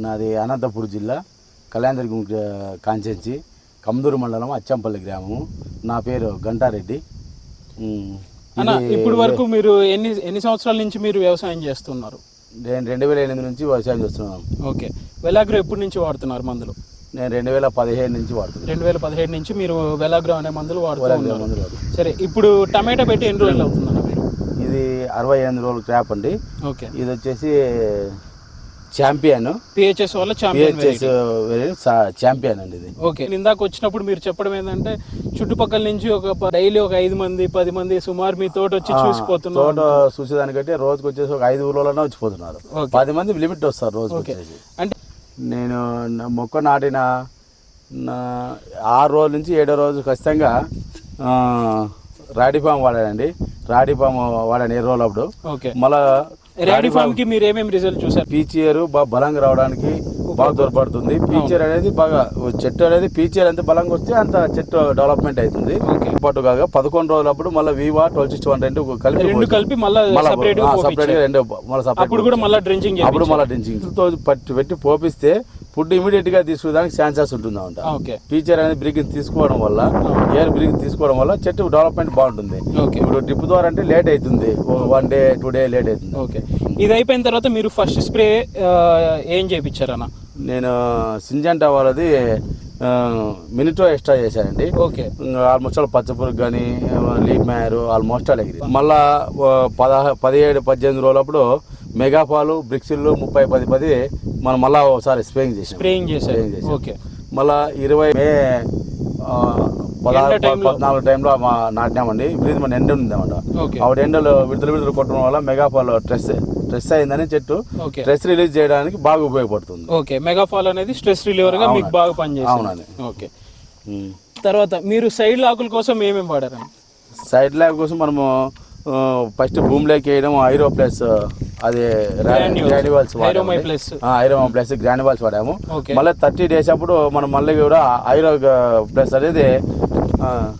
నాది అనంతపూర్ జిల్లా కళ్యాణదుర్గం కాన్స్టిట్యున్సీ కమదూరు మండలం అచ్చంపల్లి గ్రామము. నా పేరు గంటారెడ్డి. ఇప్పుడు వరకు మీరు ఎన్ని సంవత్సరాల నుంచి మీరు వ్యవసాయం చేస్తున్నారు? నేను 2008 నుంచి వ్యవసాయం చేస్తున్నాను. ఓకే. వెలాగ్రో ఎప్పటి నుంచి వాడుతున్నారు మందులు? నేను 2017 నుంచి వాడుతున్నాను. 2017 నుంచి మీరు వెలాగ్రో అనే మందులు వాడుతున్నారు. సరే, ఇప్పుడు టమాటా పెట్టి ఎన్ని రోజులు అవుతుందన్న మీరు? ఇది 68 రోజుల క్రాప్ అండి. ఓకే. ఇది వచ్చేసి ఛాంపియన్ పిహెచ్ఎస్ వల్ల ఛాంపియన్ అండి ఇది. ఓకే. ఇందాక వచ్చినప్పుడు మీరు చెప్పడం ఏంటంటే చుట్టుపక్కల నుంచి డైలీ ఒక 5 మంది 10 మంది సుమారు మీ తోట వచ్చి చూసిపోతున్నారు. తోట చూసేదానికంటే రోజుకి వచ్చేసి ఒక 5 ఊళ్ళలోనే వచ్చిపోతున్నారు. 10 మంది లిమిట్ వస్తారు రోజు వచ్చేసి. అంటే నేను మొక్క నాటిన 6 రోజుల నుంచి 7వ రోజు ఖచ్చితంగా రాడిపాము వాడానండి. రాడిపాము వాడాను 7 రోజులు అప్పుడు. మళ్ళా రాడిఫామ్ కి మీరు ఏమేమి రిజల్ట్ చూసారు? పీచియర్ బాగా బలంగా రావడానికి బాగా తోడ్పడుతుంది. పీచియర్ అనేది బాగా చెట్టు అనేది పీచియర్ ఎంత బలంగా వస్తే అంత చెట్టు డెవలప్మెంట్ అవుతుంది. పాటు కాగా 11 రోజులప్పుడు మళ్ళీ వివా 1261 కలిపి డ్రించింగ్ తో పెట్టి పోపిస్తే ఫుడ్ ఇమీడియట్ గా తీసుకునేదానికి ఛాన్సెస్ ఉంటుందంట. పీచర్ అనేది బ్రీకింగ్ తీసుకోవడం వల్ల ఎయిర్ బ్రీకింగ్ తీసుకోవడం వల్ల చెట్టు డెవలప్మెంట్ బాగుంటుంది. ఇప్పుడు డ్రిప్ ద్వారా అంటే లేట్ అవుతుంది, 1 డే 2 డే లేట్ అవుతుంది. ఓకే. ఇది అయిపోయిన తర్వాత మీరు ఫస్ట్ స్ప్రే ఏం చేయించారన్న? నేను సింజంటా వాళ్ళది మినిటో ఎక్స్ట్రా చేశానండి. ఓకే. ఆల్మోస్ట్ పచ్చపురుగు కానీ లీప్ మ్యార్ ఆల్మోస్ట్ ఎగిరి మళ్ళా 17-18 రోజులప్పుడు మెగాఫాలు బ్రిక్సిల్లు 30-10 మనం మళ్ళా ఒకసారి స్ప్రేయింగ్ చేసాం. ఓకే. మళ్ళా 20 మే 14 టైంలో నాటినామండి. ఇప్పుడు మన ఎండ ఉందామంట. ఆవిడ ఎండలు విడుదల కొట్టడం వల్ల మెగాఫాల్ స్ట్రెస్ అయిందని చెట్టు స్ట్రెస్ రిలీజ్ చేయడానికి బాగా ఉపయోగపడుతుంది. ఓకే. మెగాఫాల్ అనేది స్ట్రెస్ రిలీవర్ గా మీకు బాగా పనిచేస్తుంది. అవునండి. ఓకే. తర్వాత మీరు సైడ్ లాకుల కోసం ఏమేమి వాడారు? సైడ్ లాక్ కోసం మనము ఫస్ట్ భూమిలోకి వేయడం ఐరో ప్లస్ అది గ్రాన్యువల్స్ గ్రాన్యువల్స్ వాడాము. మళ్ళీ 30 days అప్పుడు మనం మళ్ళీ కూడా ఐరో ప్లస్ అనేది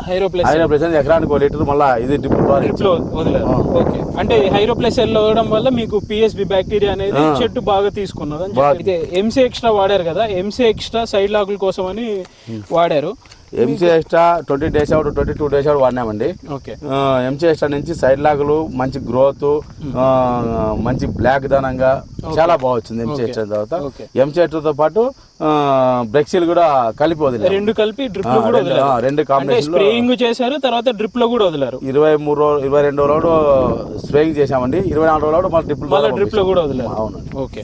హైరో ప్లస్ అనేది ఎకరానికి 1 లీటర్ మళ్ళీ ఇది డ్రిప్ లో వదిలేదు. ఓకే. అంటే హైరో ప్లస్ వెళ్ళడం వల్ల మీకు పిఎస్బి బ్యాక్టీరియా అనేది చెట్టు బాగా తీసుకున్నది. ఎంసీ ఎక్స్ట్రా వాడారు కదా, ఎంసీ ఎక్స్ట్రా సైడ్ లాకుల కోసం అని వాడారు. MC extra 20 days out 22 days out వాడినామండి. ఎంసీ ఎక్స్ట్రా నుంచి సైడ్ లాగులు మంచి గ్రోత్, మంచి బ్లాక్ ధనంగా చాలా బాగా వచ్చింది. ఎంసీ ఎక్స్ట్రా తర్వాత ఎంసీ ఎక్స్ట్రాతో పాటు బ్రెక్సిల్ కూడా కలిపి వదిలేదు. రెండు కలిపి డ్రిప్ లో కూడా వదిలారు. రెండు కాంబినేషన్ స్ప్రేయింగ్ చేశారు, తర్వాత డ్రిప్ లో కూడా వదిలారు. 22 రోజులు స్ప్రేయింగ్ చేసామండి. 24 రోజులు మళ్ళీ డ్రిప్ లో కూడా వదిలారు. అవును. ఓకే.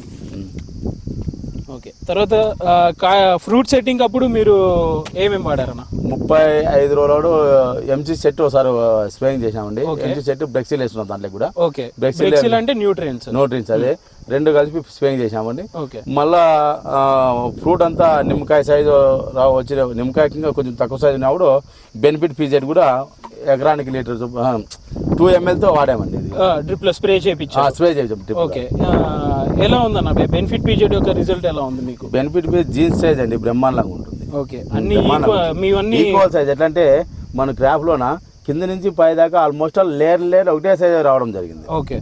ఓకే. తర్వాత ఫ్రూట్ సెట్టింగ్ అప్పుడు మీరు ఏమేమి వాడారన్న? 35 రోజులు ఎంసీ సెట్ ఒకసారి స్ప్రేయింగ్ చేసామండి. ఎంసీ సెట్ బ్రెక్సిల్ వేస్తున్నాం దాంట్లో కూడా. ఓకే. బ్రెక్సిల్ అంటే న్యూట్రియన్స్ అదే రెండు కలిపి స్ప్రేయింగ్ చేసామండి. మళ్ళా ఫ్రూట్ అంతా నిమ్మకాయ సైజు వచ్చిన నిమ్మకాయ కొంచెం తక్కువ సైజు ఉన్నప్పుడు బెనిఫిట్ పీజెడ్ కూడా ఎకరానికి లీటర్ 2 ml తో వాడామండి. డ్రిప్ లో స్ప్రే చేయించాం. ఓకే. ఎలా ఉందన్న బెనిఫిట్ పీజెడ్ యొక్క రిజల్ట్ ఎలా ఉంది మీకు? బెనిఫిట్ పీజెడ్ జీన్స్ సైజ్ అండి, బ్రహ్మాండంగా ఉంటుంది. ఓకే. అన్ని ఈక్వల్ సైజ్. ఎట్లా అంటే మన క్రాప్ లోన కింద నుంచి పై దాకా ఆల్మోస్ట్ లేయర్ ఒకటే సైజ్ రావడం జరిగింది. ఓకే.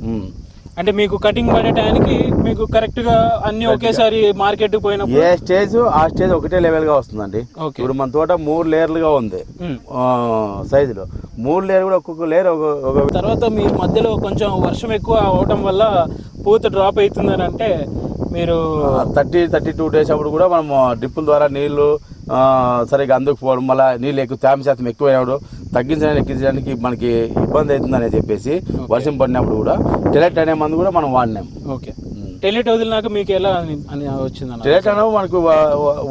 అంటే మీకు కటింగ్ పడే టైంకి మీకు కరెక్ట్ గా అన్ని ఒకేసారి మార్కెట్ పోయినప్పుడు ఏ స్టేజ్ ఆ స్టేజ్ ఒకటే లెవెల్ గా వస్తుందండి. ఇప్పుడు మన తోట 3 లేయర్లుగా ఉంది సైజులో. 3 లేయర్ కూడా ఒక్కొక్క లేయర్ ఒక తర్వాత మీ మధ్యలో కొంచెం వర్షం ఎక్కువ అవటం వల్ల పూత డ్రాప్ అవుతుందని అంటే మీరు 32 days అప్పుడు కూడా మనం డ్రిప్పుల ద్వారా నీళ్లు సరిగ్గా అందుకుపోవడం, మళ్ళీ నీళ్ళు ఎక్కువ తేమ శాతం ఎక్కువైనప్పుడు ఎక్కించడానికి మనకి ఇబ్బంది అవుతుందని చెప్పేసి వర్షం పడినప్పుడు కూడా టెలెట్ అనే మందు కూడా మనం వాడినాం. ఓకే. టెలెట్ వదిలినాక మీకు ఎలా వచ్చింది? టెలెట్ అనేది మనకు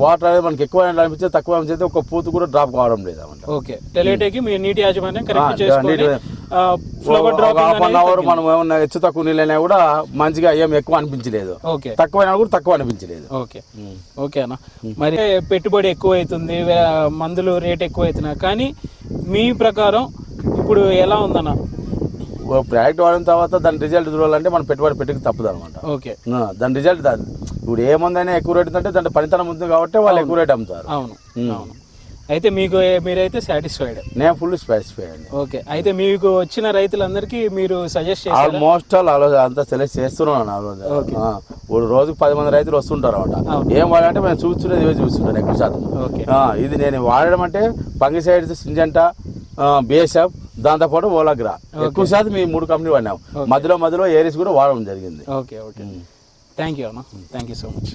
వాటర్ అనేది మనకి ఎక్కువ అనిపిస్తే తక్కువ అనిపిస్తే ఒక పూత కూడా డ్రాప్ కావడం లేదు. ఓకే. టెలెట్కి మీ నీటి యాజమాన్యం కరెక్ట్ మనం ఏమన్నా హెచ్చు తక్కువ నీళ్ళైనా కూడా మంచిగా ఏం ఎక్కువ అనిపించలేదు, తక్కువైనా కూడా తక్కువ అనిపించలేదు. ఓకే. ఓకే అన్న. మరి పెట్టుబడి ఎక్కువ అవుతుంది, మందులు రేట్ ఎక్కువ అవుతున్నాయి, కానీ మీ ప్రకారం ఇప్పుడు ఎలా ఉందన్న? ప్రాజెక్ట్ వాడిన తర్వాత దాని రిజల్ట్ చూడాలంటే మనం పెట్టుబడి పెట్టుకు తప్పదు అనమాట. ఓకే. దాని రిజల్ట్ ఇప్పుడు ఏ మందైనా ఎక్కువ రేట్ ఉందంటే దాంట్లో పనితనం ఉంది కాబట్టి వాళ్ళు ఎక్కువ రేట్ అమ్ముతారు. అవును. అయితే మీరైతే సాటిస్ఫైడ్? నేను ఫుల్ సాటిస్ఫై అండి. ఓకే, అయితే మీకు వచ్చిన రైతులందరికీ మీరు సజెస్ట్ చేస్తారు? ఆల్మోస్ట్ అంతా సెలెక్ట్ చేస్తున్నాను. రోజుకు 10 మంది రైతులు వస్తుంటారు అనమాట. ఏం వాడంటే మేము చూస్తుంటాను ఎక్కువ శాతం. ఇది నేను వాడడం అంటే ఫంగిసైడ్స్ సింజెంటా, బిఎస్ఎఫ్, దాంతోపాటు ఓలాగ్రా ఎక్కువ శాతం ఈ 3 కంపెనీ వాడినాం. మధ్యలో ఏరిస్ కూడా వాడడం జరిగింది. ఓకే ఓకే, థ్యాంక్ యూ అన్న, థ్యాంక్ యూ సో మచ్.